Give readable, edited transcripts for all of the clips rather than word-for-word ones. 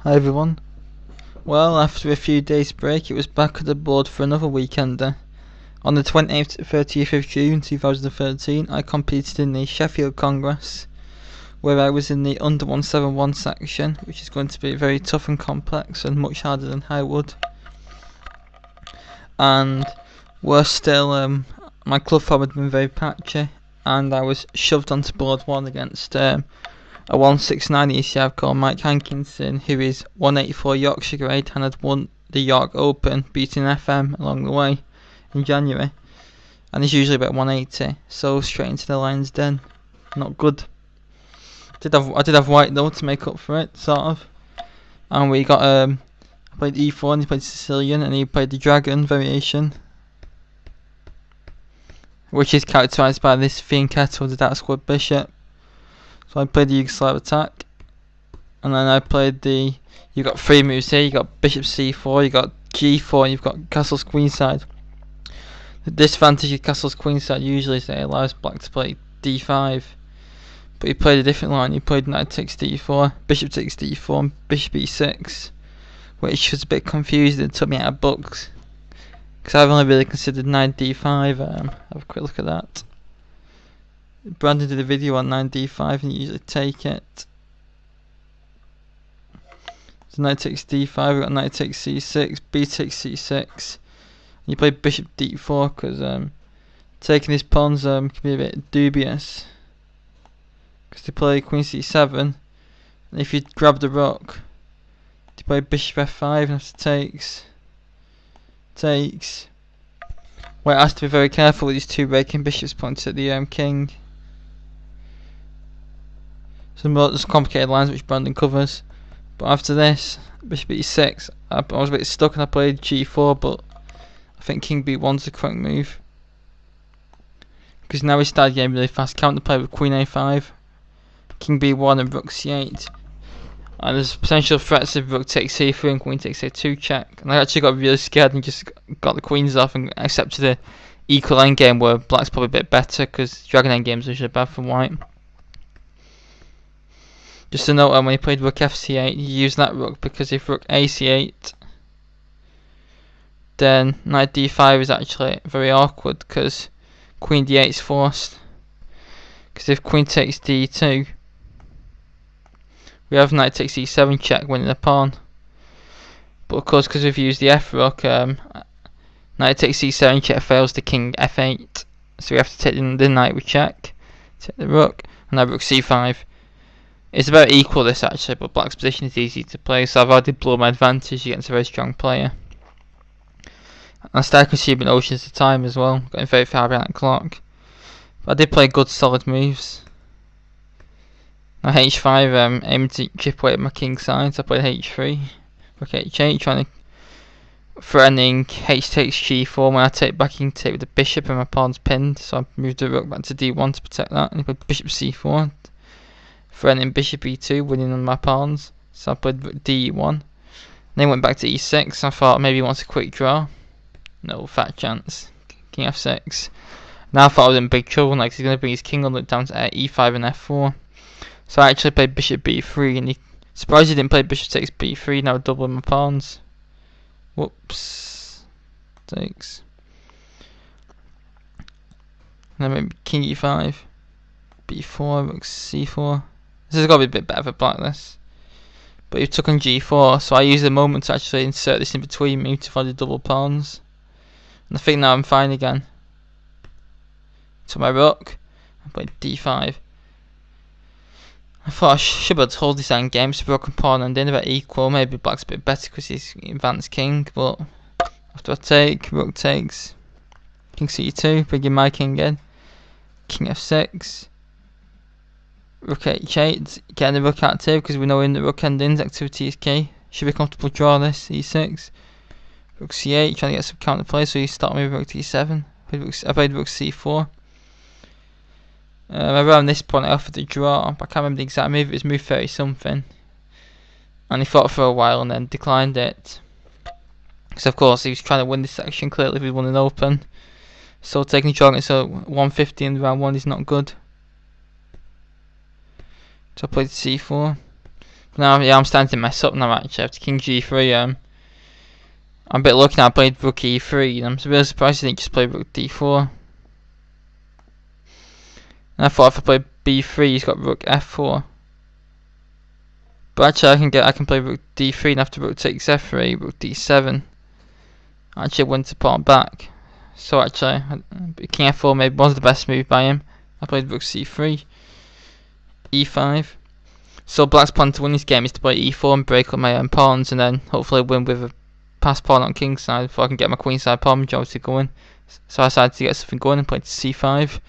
Hi everyone. Well, after a few days break, it was back at the board for another weekender. On the 28th to 30th of June 2013, I competed in the Sheffield Congress, where I was in the under 171 section, which is going to be very tough and complex and much harder than Highwood. And worse still, my club form had been very patchy, and I was shoved onto board 1 against a 169 ECF called Mike Hankinson, who is 184 Yorkshire grade and had won the York Open, beating FM along the way in January, and he's usually about 180, so straight into the lion's den. Not good. I did have WhiteElo to make up for it, sort of, and we got I played E4 and he played Sicilian and he played the Dragon variation, which is characterised by this Re3 Kh4 the dark squad bishop. So I played the Yugoslav attack, and then I played you got 3 moves here, you got bishop c4, you got g4, and you've got castle's queenside. The disadvantage of castle's queenside usually is that it allows black to play d5, but he played a different line. He played knight takes d4, bishop takes d4, and bishop e6, which was a bit confusing and took me out of books, because I've only really considered knight d5. Have a quick look at that. Brandon did a video on 9d5 and you usually take it. So knight takes d5, we got knight takes c6, b takes c6. You play bishop d4 because taking his pawns can be a bit dubious, because they play queen c7, and if you grab the rook, you play bishop f5 and after takes. White has to be very careful with these 2 raking bishops pointed at the king. Some complicated lines which Brandon covers, but after this, bishop e6, I was a bit stuck and I played g4, but I think king b1's the correct move, because now we started getting really fast counterplay with queen a5, king b1 and rook c8, and there's potential threats of rook takes c3 and queen takes a2 check, and I actually got really scared and just got the queens off and accepted the equal endgame where black's probably a bit better, because dragon endgames are usually bad for white. Just a note, when he played rook fc8, he used that rook because if rook ac8, then knight d5 is actually very awkward because queen d8 is forced. Because if queen takes d2, we have knight takes e7 check winning the pawn. But of course, because we've used the f rook, knight takes e7 check fails to king f8, so we have to take the knight with check, take the rook, and now rook c5. It's about equal this actually, but black's position is easy to play, so I've already blown my advantage against a very strong player. I started consuming oceans of time as well, getting very far behind the clock. But I did play good solid moves. Now h5 aiming to chip away at my king side, so I played h3, rook h8, trying to threatening h takes g4 when I take back king take with the bishop and my pawn's pinned, so I moved the rook back to d1 to protect that, and he played bishop c4. Threatening bishop e2, winning on my pawns, so I played d1. Then went back to e6, I thought maybe he wants a quick draw. No fat chance. King f6. Now I thought I was in big trouble next, he's going to bring his king on down to e5 and f4. So I actually played bishop b3, and he surprised he didn't play bishop takes b3, now doubling my pawns. Whoops. Takes. And then maybe king e5, b4, rook c4. This has got to be a bit better for black, this. But he took on g4, so I used the moment to actually insert this in between me to find the double pawns. And I think now I'm fine again. Took my rook, I played d5. I thought I should be able to hold this endgame, so rook and pawn and then about equal. Maybe black's a bit better because he's advanced king, but after I take, rook takes, king c2, bringing my king in, king f6. Rook h8, getting the rook active because we know in the rook endings activity is key. Should be comfortable draw this, e6. Rook c8, trying to get some counter play, so he's starting with rook d7. I played rook c4. Around this point I offered a draw, but I can't remember the exact move, it was move 30 something. And he fought for a while and then declined it. Because of course he was trying to win this section, clearly if he won an open. So taking the draw against a 150 in round 1 is not good. So I played c4. Now, yeah, I'm starting to mess up now actually. After king g3, I'm a bit lucky now I played rook e3, and I'm really surprised I didn't just play rook d4. And I thought if I played b3, he's got rook f4. But actually, I can play rook d3, and after rook takes f3, rook d7. Actually, wins the pawn back. So actually, king f4 maybe was the best move by him. I played rook c3, e5. So black's plan to win this game is to play e4 and break up my own pawns, and then hopefully win with a passed pawn on king's side before I can get my queenside pawn majority going. So I decided to get something going and played c5.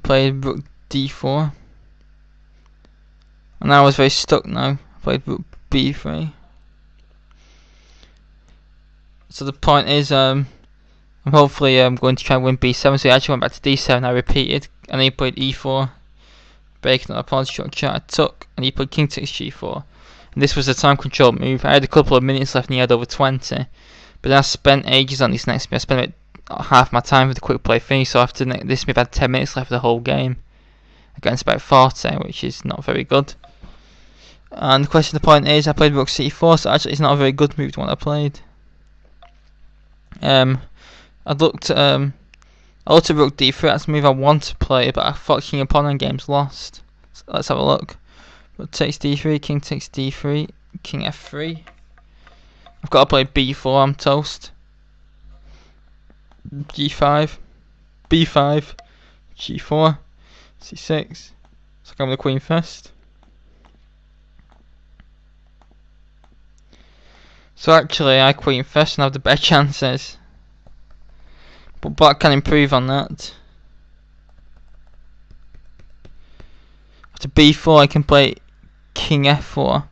Played rook d4. And I was very stuck now. I played rook b3. So the point is, I'm hopefully going to try and win b7. So I actually went back to d7. I repeated, and he played e4, breaking up a pawn structure. I took, and he played king takes g4. And this was a time control move. I had a couple of minutes left, and he had over 20. But then I spent ages on this next move. I spent about half my time with the quick play finish. So after this move, I had 10 minutes left of the whole game against about 40, which is not very good. And the point is, I played rook c4, so actually it's not a very good move to what I played. I looked at rook d3. That's the move I want to play, but I thought king pawn and game's lost. So let's have a look. Rook takes d3, king takes d3, king f3. I've got to play b4. I'm toast. g5, b5, g4, c6. So I go with the queen first. So actually, I queen first and have the better chances. But black can improve on that. After b4, I can play king f4.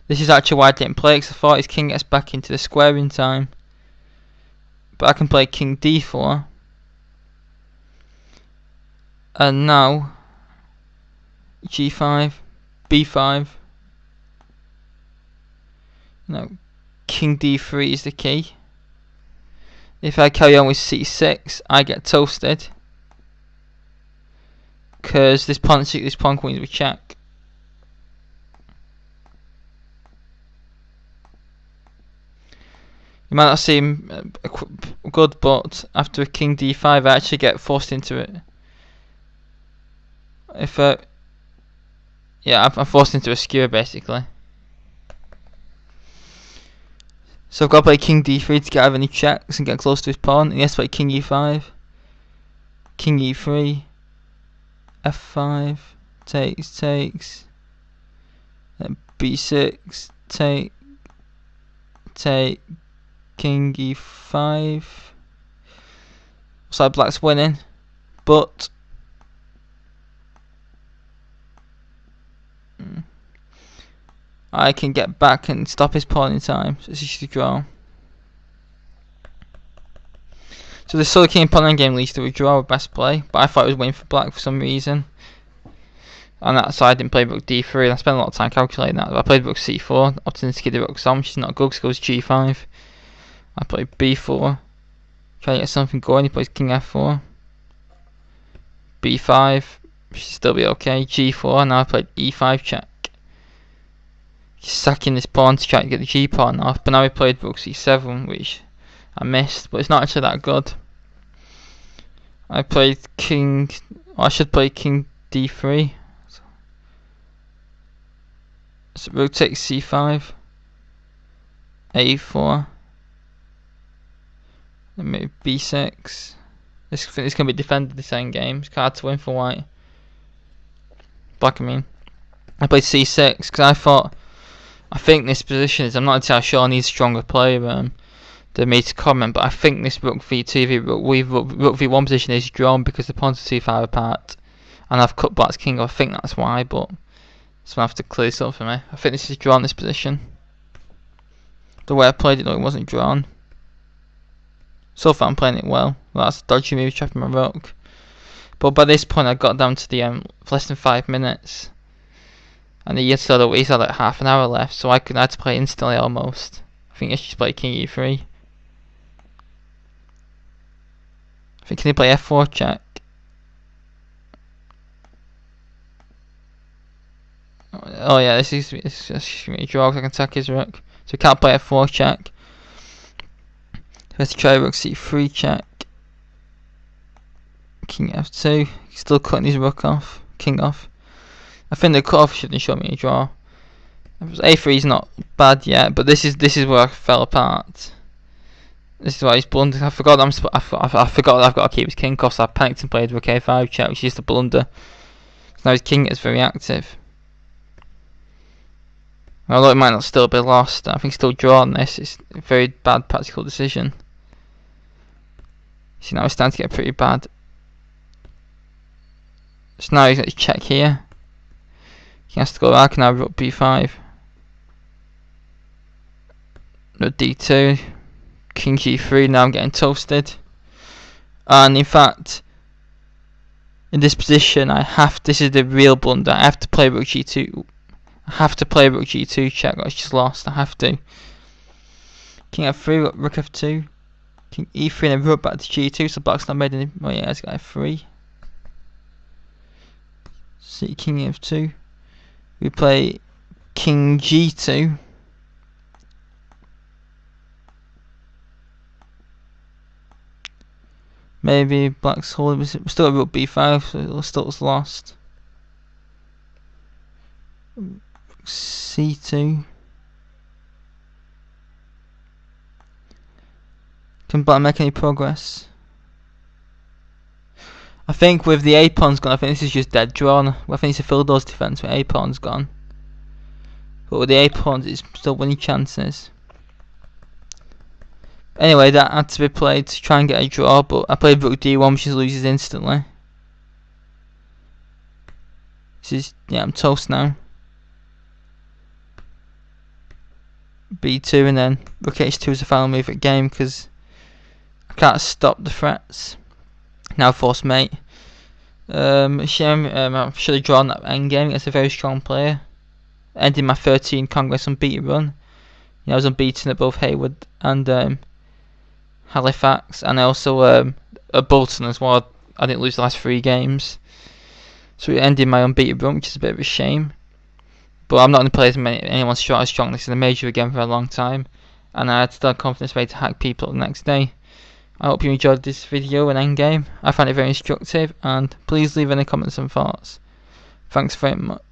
This is actually why I didn't play it, because I thought his king gets back into the square in time. But I can play king d4. And now, g5, b5. No, king d3 is the key. If I carry on with c6, I get toasted, because this pawn queen will check. You might not seem good, but after a king d5, I actually get forced into it. Yeah, I'm forced into a skewer basically. So I've got to play king d3 to get out of any checks and get close to his pawn. And he has to play king e5, king e3, f5, takes, then b6, take, king e5. So black's winning, but I can get back and stop his pawn in time, so it's just a draw. So the solo king pawn game leads to a draw with best play, but I thought it was winning for black for some reason. On that side, I didn't play rook d3, and I spent a lot of time calculating that. But I played rook c4, opting to get the rook on, which is not good, because it goes g5. I played b4, try to get something going. He plays king f4, b5, should still be okay, g4, and now I played e5 check. Sacking this pawn to try to get the g pawn off, but now we played rook c7, which I missed, but it's not actually that good. I played king, I should play king d3. So rook takes c5, a4, then maybe b6. This can be defended this endgame. It's hard to win for white. Black, I mean. I played c6 because I think this position is, I'm not entirely sure, I need a stronger player than me to comment, but I think this rook v2, rook v1 position is drawn because the pawns are too far apart, and I've cut black's king. I think that's why, but so I have to clear this up for me. I think this is drawn, this position. The way I played it though, it wasn't drawn. So far I'm playing it well. That's a dodgy move, trapping my rook. But by this point I got down to the less than 5 minutes. And he's had like half an hour left, so I had to play instantly almost. I think I should play king e3. I think can he play f4 check? Oh yeah, this is a draw. I can attack his rook. So we can't play f4 check. Let's try rook c3 check. King f2. He's still cutting his rook off. King off. I think the cut off shouldn't show me a draw. A3 is not bad yet, but this is where I fell apart. This is why he's blundered. I forgot that I've got to keep his king off, so I panicked and played rook a5 check, which is the blunder. So now his king is very active. Although it might not still be lost, I think still draw on this. It's a very bad practical decision. See, now it's starting to get pretty bad. So now he's got his check here. He has to go back, now rook b5. Rook d2. King g3, now I'm getting toasted. And in fact, in this position, this is the real blunder. I have to play rook g2. I have to play rook g2 check, I just lost. I have to. King f3, rook f2. King e3 and a rook back to g2, so black's not made any. Oh yeah, it's got f3. See, king f2. We play king g2. Maybe black's holding. We're still at rook b5, so it still was lost. c2. Can black make any progress? I think with the a pawn's gone, I think this is just dead drawn. I think it's a Philidor's defense with a pawn's gone. But with the a pawns, it's still winning chances. Anyway, that had to be played to try and get a draw, but I played rook d1, which loses instantly. This is, yeah, I'm toast now. b2 and then rook h2 is the final move at game because I can't stop the threats. Now force mate. Shame, I should have drawn that endgame against a very strong player. Ending my 13 Congress unbeaten run. I was unbeaten at both Hayward and Halifax, and also at Bolton as well. I didn't lose the last 3 games, so it ended my unbeaten run, which is a bit of a shame. But I'm not going to play anyone as strong this in the major again for a long time, and I had still confidence ready to hack people the next day. I hope you enjoyed this video and endgame. I found it very instructive, and please leave any comments and thoughts. Thanks very much.